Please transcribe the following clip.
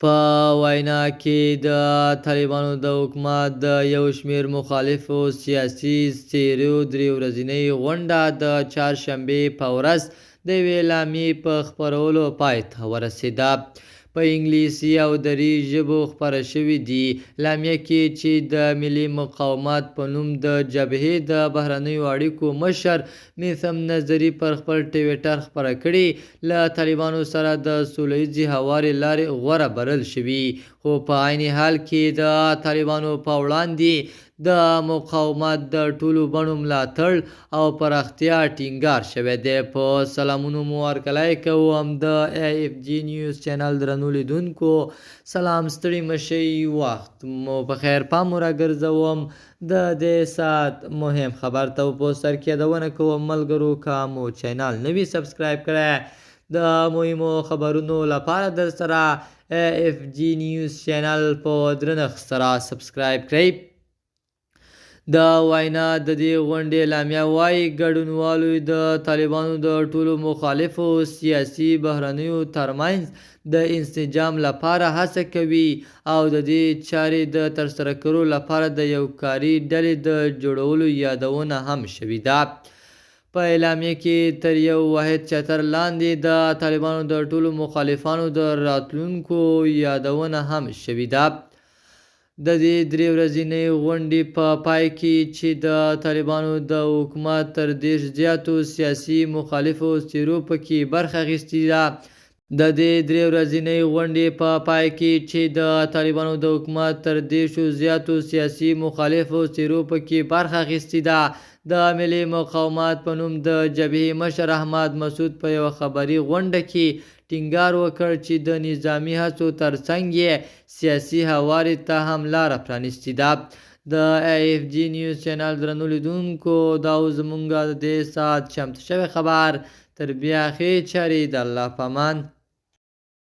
په وینا کې د طالبانو د حکومت د یو شمېر مخالفو سیاسي څېرو درې ورځنۍ غونډه د چهارشنبې په ورځ د یوې اعلامیې په خپرولو پای ته ورسېده. په انګلیسي او دري ژبو خپره شوې دي. اعلامیه کې چې د ملي مقاومت په نوم د جبهې د بهرنیو اړیکو مشر میثم نظري پر خپل ټویټر خپره کړې، له طالبانو سره د سوله ییزې هوارې لارې غوره بلل شوي، خو په عین حال کې د طالبانو په وړاندې د مقاومت د ټولو بڼو ملاتړ او پراختیا ټینګار شوی دی. په سلامونو مو هرکلی کوم د AFG نیوز چینل درنو لیدونکو. سلام، ستړي مشئ، وخت مو په خیر. پام مو راګرځوم د دې ساعت مهم خبر ته په سر کې یادونه کوم ملګرو که مو چینل نوي سبسکرایب کړی د مهمو خبرونو لپاره در سره AFG نیوز چینل په درنښت سره سبسکرایب کړئ. د وینا د دې غونډې اعلامیه وایي ګډونوالو د طالبانو د ټولو مخالفو سیاسي بهیرونو ترمنځ د انسجام لپاره هڅه کوي او د دې چارې د ترسره کولو لپاره د یو کاري ډلې د جوړولو یادونه هم شوې ده. په اعلامیه کې تر یو واحد چتر لاندې د طالبانو د ټولو مخالفانو د راتلونکو یادونه هم شوې ده. د دې درې ورځنۍ غونډې په پای کې چې د طالبانو د حکومت تر 30 زیاتو سیاسي مخالفو څېرو پکې برخه اخیستې ده. د دې درې ورځنۍ غونډې په پای کې چې د طالبانو د حکومت تر 30 زیاتو سیاسي مخالفو څېرو پکې برخه اخیستې ده. د ملي مقاومت په نوم د جبهې مشر احمد مسعود په یوه خبري غونډه کې ټینګار وکړ چې د نظامي هڅو ترڅنګ یې سیاسي هوارې ته هم لاره پرانیستې ده. د AFG نیوز چینل درنو لیدونکو، دا و زموږ د دې ساعت چمتو شوی خبر. تر بیا ښې چارې، د الله په امان.